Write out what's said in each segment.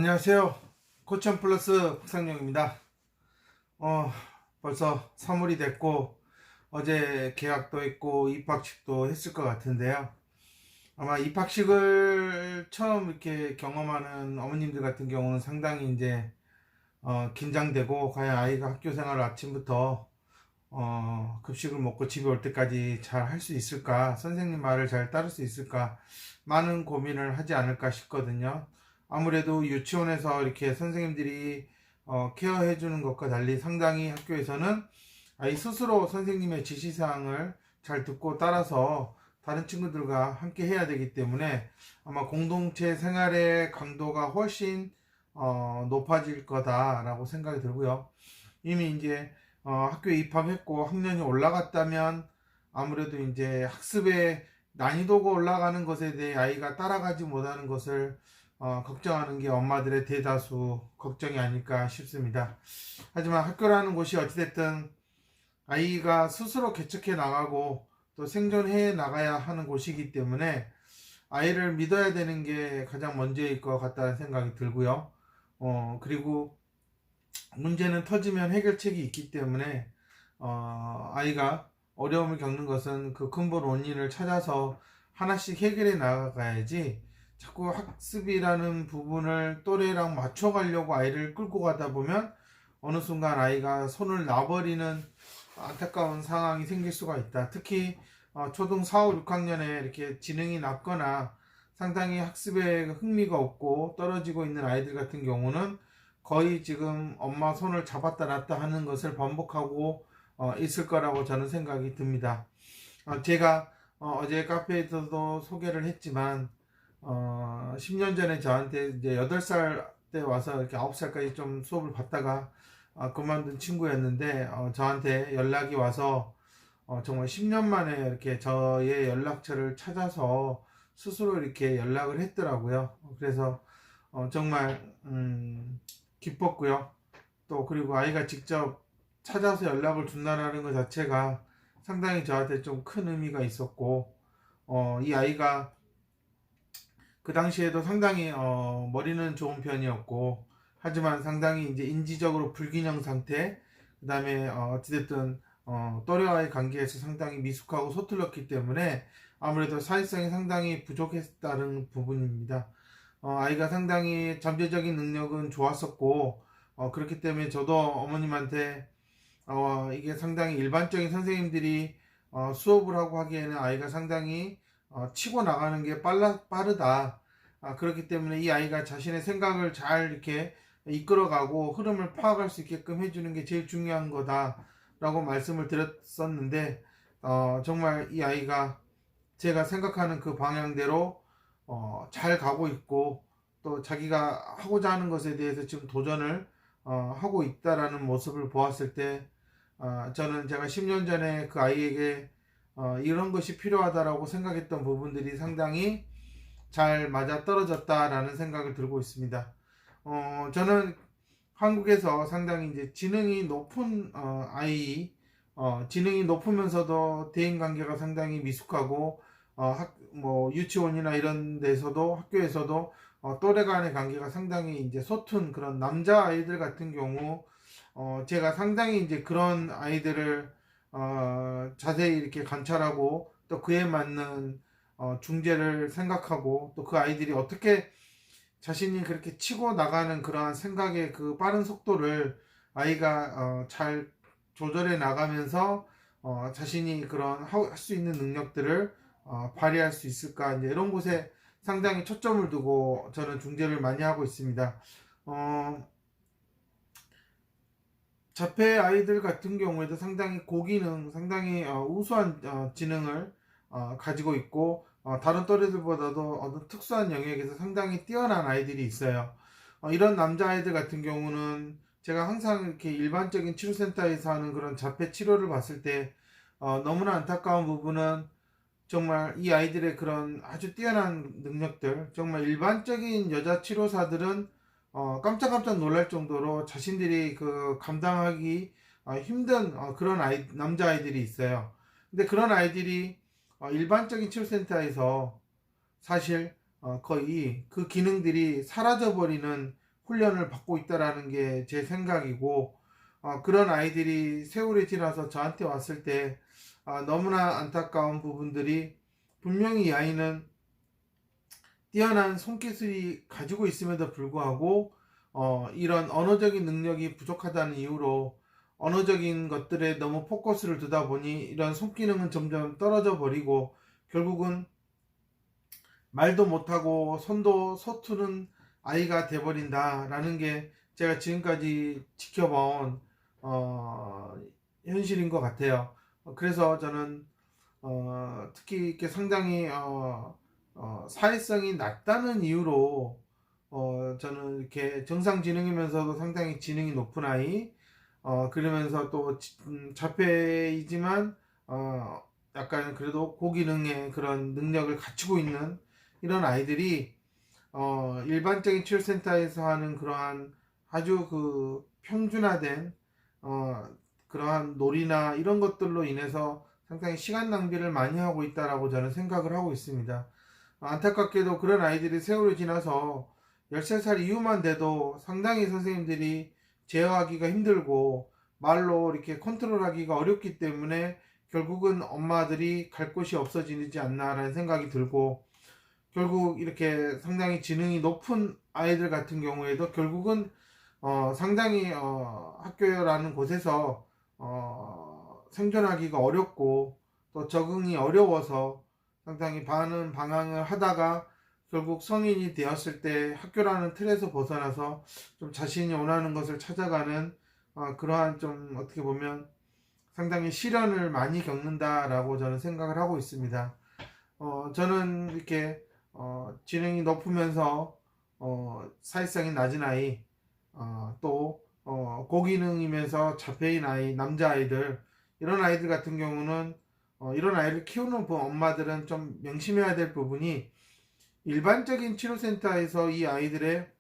안녕하세요. 코천 플러스 박상영입니다. 벌써 3월이 됐고 어제 계약도 했고 입학식도 했을 것 같은데요. 아마 입학식을 처음 이렇게 경험하는 어머님들 같은 경우는 상당히 이제 긴장되고, 과연 아이가 학교 생활을 아침부터 급식을 먹고 집에 올 때까지 잘 할 수 있을까, 선생님 말을 잘 따를 수 있을까, 많은 고민을 하지 않을까 싶거든요. 아무래도 유치원에서 이렇게 선생님들이 케어해 주는 것과 달리 상당히 학교에서는 아이 스스로 선생님의 지시사항을 잘 듣고 따라서 다른 친구들과 함께 해야 되기 때문에 아마 공동체 생활의 강도가 훨씬 높아질 거다라고 생각이 들고요. 이미 이제 학교에 입학했고 학년이 올라갔다면 아무래도 이제 학습의 난이도가 올라가는 것에 대해 아이가 따라가지 못하는 것을 걱정하는 게 엄마들의 대다수 걱정이 아닐까 싶습니다. 하지만 학교라는 곳이 어찌됐든 아이가 스스로 개척해 나가고 또 생존해 나가야 하는 곳이기 때문에 아이를 믿어야 되는 게 가장 먼저일 것 같다는 생각이 들고요. 그리고 문제는 터지면 해결책이 있기 때문에 아이가 어려움을 겪는 것은 그 근본 원인을 찾아서 하나씩 해결해 나가야지, 자꾸 학습이라는 부분을 또래랑 맞춰가려고 아이를 끌고 가다 보면 어느 순간 아이가 손을 놔버리는 안타까운 상황이 생길 수가 있다. 특히 초등 4, 5, 6학년에 이렇게 지능이 낮거나 상당히 학습에 흥미가 없고 떨어지고 있는 아이들 같은 경우는 거의 지금 엄마 손을 잡았다 놨다 하는 것을 반복하고 있을 거라고 저는 생각이 듭니다. 제가 어제 카페에서도 소개를 했지만 10년 전에 저한테 이제 8살 때 와서 이렇게 9살까지 좀 수업을 받다가 그만둔 친구였는데, 저한테 연락이 와서 정말 10년 만에 이렇게 저의 연락처를 찾아서 스스로 이렇게 연락을 했더라고요. 그래서 정말 기뻤고요. 또 그리고 아이가 직접 찾아서 연락을 준다는 것 자체가 상당히 저한테 좀 큰 의미가 있었고, 이 아이가 그 당시에도 상당히 머리는 좋은 편이었고, 하지만 상당히 이제 인지적으로 불균형 상태, 그 다음에 어찌됐든 또래와의 관계에서 상당히 미숙하고 서툴렀기 때문에 아무래도 사회성이 상당히 부족했다는 부분입니다. 아이가 상당히 잠재적인 능력은 좋았었고, 그렇기 때문에 저도 어머님한테 이게 상당히 일반적인 선생님들이 수업을 하고 하기에는 아이가 상당히 치고 나가는 게 빠르다. 그렇기 때문에 이 아이가 자신의 생각을 잘 이렇게 이끌어가고 흐름을 파악할 수 있게끔 해주는 게 제일 중요한 거다라고 말씀을 드렸었는데, 정말 이 아이가 제가 생각하는 그 방향대로 잘 가고 있고, 또 자기가 하고자 하는 것에 대해서 지금 도전을 하고 있다라는 모습을 보았을 때, 저는 제가 10년 전에 그 아이에게 이런 것이 필요하다라고 생각했던 부분들이 상당히 잘 맞아 떨어졌다라는 생각을 들고 있습니다. 저는 한국에서 상당히 이제 지능이 높은 아이, 지능이 높으면서도 대인 관계가 상당히 미숙하고, 뭐 유치원이나 이런 데서도 학교에서도 또래 간의 관계가 상당히 이제 서툰 그런 남자 아이들 같은 경우, 제가 상당히 이제 그런 아이들을 자세히 이렇게 관찰하고 또 그에 맞는 중재를 생각하고, 또 그 아이들이 어떻게 자신이 그렇게 치고 나가는 그러한 생각의 그 빠른 속도를 아이가 잘 조절해 나가면서 자신이 그런 할 수 있는 능력들을 발휘할 수 있을까, 이제 이런 곳에 상당히 초점을 두고 저는 중재를 많이 하고 있습니다. 자폐 아이들 같은 경우에도 상당히 고기능, 상당히 우수한 지능을 가지고 있고, 다른 또래들보다도 어떤 특수한 영역에서 상당히 뛰어난 아이들이 있어요. 이런 남자아이들 같은 경우는 제가 항상 이렇게 일반적인 치료센터에서 하는 그런 자폐 치료를 봤을 때 너무나 안타까운 부분은, 정말 이 아이들의 그런 아주 뛰어난 능력들, 정말 일반적인 여자 치료사들은 깜짝깜짝 놀랄 정도로 자신들이 그 감당하기 힘든 그런 남자아이들이 있어요. 근데 그런 아이들이 일반적인 치료센터에서 사실 거의 그 기능들이 사라져버리는 훈련을 받고 있다라는 게 제 생각이고, 그런 아이들이 세월이 지나서 저한테 왔을 때 너무나 안타까운 부분들이, 분명히 이 아이는 뛰어난 손기술이 가지고 있음에도 불구하고 이런 언어적인 능력이 부족하다는 이유로 언어적인 것들에 너무 포커스를 두다 보니 이런 손기능은 점점 떨어져 버리고, 결국은 말도 못하고 손도 서투른 아이가 돼버린다라는 게 제가 지금까지 지켜본 어, 현실인 것 같아요. 그래서 저는 특히 이렇게 상당히 사회성이 낮다는 이유로 저는 이렇게 정상지능이면서도 상당히 지능이 높은 아이, 그러면서 또 자폐이지만 약간 그래도 고기능의 그런 능력을 갖추고 있는 이런 아이들이 일반적인 치료센터에서 하는 그러한 아주 그 평준화된 어, 그러한 놀이나 이런 것들로 인해서 상당히 시간 낭비를 많이 하고 있다라고 저는 생각을 하고 있습니다. 안타깝게도 그런 아이들이 세월이 지나서 13살 이후만 돼도 상당히 선생님들이 제어하기가 힘들고 말로 이렇게 컨트롤하기가 어렵기 때문에 결국은 엄마들이 갈 곳이 없어지지 않나라는 생각이 들고, 결국 이렇게 상당히 지능이 높은 아이들 같은 경우에도 결국은 상당히 학교라는 곳에서 생존하기가 어렵고 또 적응이 어려워서 상당히 많은 방황을 하다가 결국 성인이 되었을 때 학교라는 틀에서 벗어나서 좀 자신이 원하는 것을 찾아가는 그러한 좀 어떻게 보면 상당히 시련을 많이 겪는다라고 저는 생각을 하고 있습니다. 저는 이렇게 지능이 높으면서 사회성이 낮은 아이, 또 고기능이면서 자폐인 아이, 남자아이들, 이런 아이들 같은 경우는 이런 아이를 키우는 엄마들은 좀 명심해야 될 부분이, 일반적인 치료센터에서 이 아이들의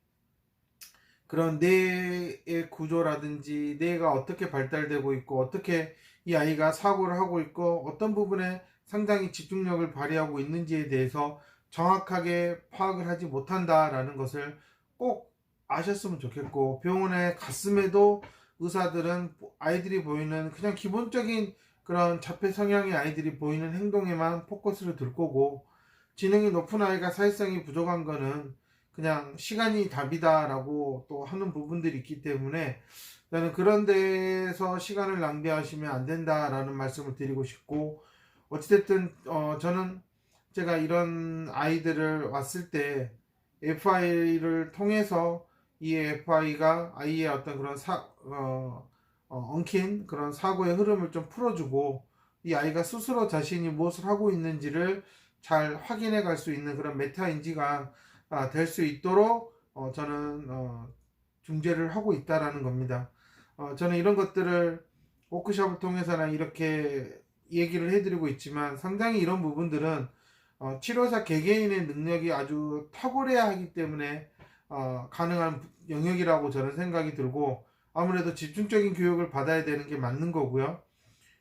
그런 뇌의 구조라든지 뇌가 어떻게 발달되고 있고 어떻게 이 아이가 사고를 하고 있고 어떤 부분에 상당히 집중력을 발휘하고 있는지에 대해서 정확하게 파악을 하지 못한다라는 것을 꼭 아셨으면 좋겠고, 병원에 갔음에도 의사들은 아이들이 보이는 그냥 기본적인 그런 자폐 성향의 아이들이 보이는 행동에만 포커스를 둘 거고, 지능이 높은 아이가 사회성이 부족한 거는 그냥 시간이 답이다라고 또 하는 부분들이 있기 때문에 저는 그런 데서 시간을 낭비하시면 안 된다라는 말씀을 드리고 싶고, 어찌됐든 저는 제가 이런 아이들을 왔을 때 FI를 통해서 이 FI가 아이의 어떤 그런 엉킨 그런 사고의 흐름을 좀 풀어주고 이 아이가 스스로 자신이 무엇을 하고 있는지를 잘 확인해 갈 수 있는 그런 메타인지가 될 수 있도록 저는 중재를 하고 있다라는 겁니다. 저는 이런 것들을 워크숍을 통해서나 이렇게 얘기를 해드리고 있지만 상당히 이런 부분들은 치료사 개개인의 능력이 아주 탁월해야 하기 때문에 가능한 영역이라고 저는 생각이 들고, 아무래도 집중적인 교육을 받아야 되는 게 맞는 거고요.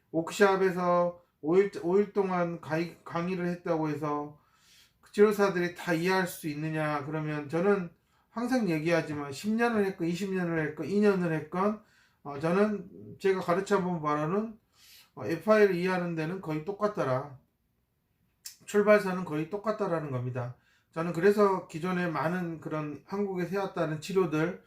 워크숍에서 5일 동안 강의를 했다고 해서 치료사들이 다 이해할 수 있느냐 그러면, 저는 항상 얘기하지만 10년을 했건 20년을 했건 2년을 했건 저는 제가 가르쳐 본 바로는 FI를 이해하는 데는 거의 똑같더라, 출발선은 거의 똑같다라는 겁니다. 저는 그래서 기존에 많은 그런 한국에 세웠다는 치료들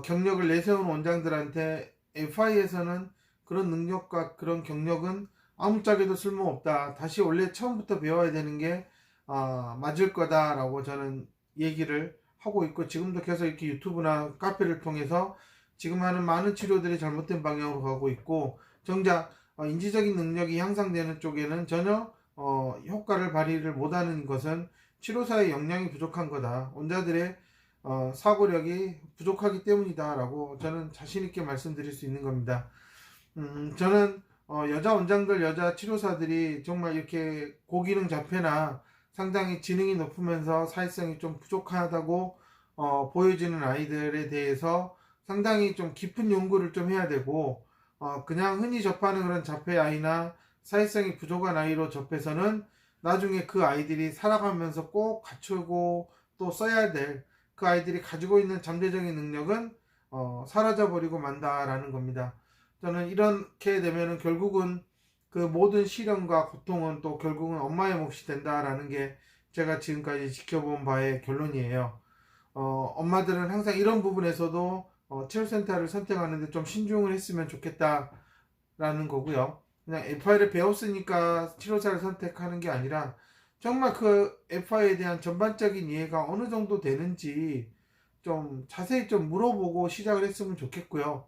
경력을 내세운 원장들한테 FI에서는 그런 능력과 그런 경력은 아무짝에도 쓸모없다, 다시 원래 처음부터 배워야 되는 게 맞을 거다라고 저는 얘기를 하고 있고, 지금도 계속 이렇게 유튜브나 카페를 통해서 지금 하는 많은 치료들이 잘못된 방향으로 가고 있고, 정작 인지적인 능력이 향상되는 쪽에는 전혀 효과를 발휘를 못하는 것은 치료사의 역량이 부족한 거다, 원자들의 사고력이 부족하기 때문이다 라고 저는 자신있게 말씀드릴 수 있는 겁니다. 저는 여자 원장들, 여자 치료사들이 정말 이렇게 고기능 자폐나 상당히 지능이 높으면서 사회성이 좀 부족하다고 보여지는 아이들에 대해서 상당히 좀 깊은 연구를 좀 해야 되고, 그냥 흔히 접하는 그런 자폐 아이나 사회성이 부족한 아이로 접해서는 나중에 그 아이들이 살아가면서 꼭 갖추고 또 써야 될 그 아이들이 가지고 있는 잠재적인 능력은 사라져버리고 만다라는 겁니다. 저는 이렇게 되면은 결국은 그 모든 시련과 고통은 또 결국은 엄마의 몫이 된다라는 게 제가 지금까지 지켜본 바의 결론이에요. 엄마들은 항상 이런 부분에서도 치료센터를 선택하는데 좀 신중을 했으면 좋겠다라는 거고요. 그냥 FI를 배웠으니까 치료사를 선택하는 게 아니라 정말 그 FI에 대한 전반적인 이해가 어느 정도 되는지 좀 자세히 좀 물어보고 시작을 했으면 좋겠고요.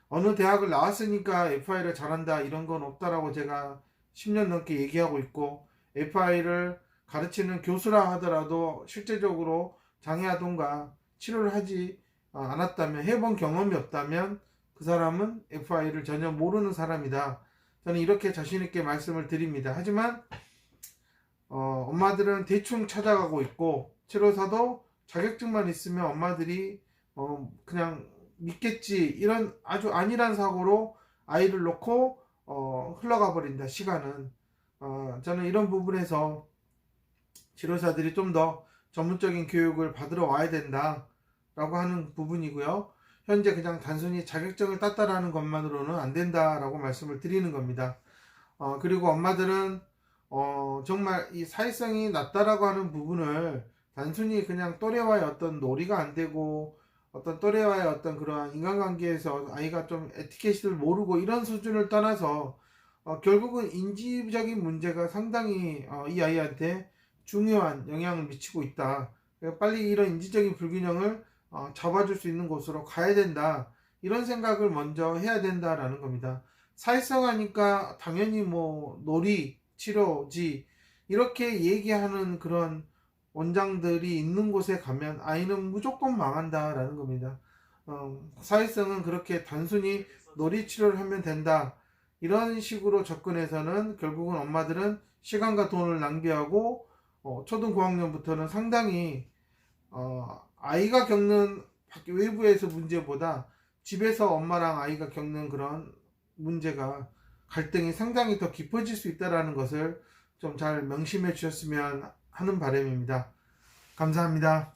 어느 대학을 나왔으니까 FI를 잘한다 이런 건 없다라고 제가 10년 넘게 얘기하고 있고, FI를 가르치는 교수라 하더라도 실제적으로 장애아동과 치료를 하지 않았다면, 해본 경험이 없다면 그 사람은 FI를 전혀 모르는 사람이다. 저는 이렇게 자신있게 말씀을 드립니다. 하지만 엄마들은 대충 찾아가고 있고, 치료사도 자격증만 있으면 엄마들이 그냥 믿겠지, 이런 아주 안일한 사고로 아이를 놓고 흘러가 버린다 시간은. 저는 이런 부분에서 치료사들이 좀 더 전문적인 교육을 받으러 와야 된다 라고 하는 부분이고요. 현재 그냥 단순히 자격증을 땄다라는 것만으로는 안 된다라고 말씀을 드리는 겁니다. 그리고 엄마들은 정말 이 사회성이 낮다라고 하는 부분을 단순히 그냥 또래와의 어떤 놀이가 안 되고, 어떤 또래와의 어떤 그러한 인간관계에서 아이가 좀 에티켓을 모르고 이런 수준을 떠나서 결국은 인지적인 문제가 상당히 이 아이한테 중요한 영향을 미치고 있다. 빨리 이런 인지적인 불균형을 잡아줄 수 있는 곳으로 가야 된다. 이런 생각을 먼저 해야 된다라는 겁니다. 사회성 하니까 당연히 뭐 놀이, 치료지 이렇게 얘기하는 그런 원장들이 있는 곳에 가면 아이는 무조건 망한다라는 겁니다. 사회성은 그렇게 단순히 놀이 치료를 하면 된다 이런 식으로 접근해서는 결국은 엄마들은 시간과 돈을 낭비하고 초등 고학년부터는 상당히 아이가 겪는 외부에서 문제보다 집에서 엄마랑 아이가 겪는 그런 문제가, 갈등이 상당히 더 깊어질 수 있다는 것을 좀 잘 명심해 주셨으면 하는 바람입니다. 감사합니다.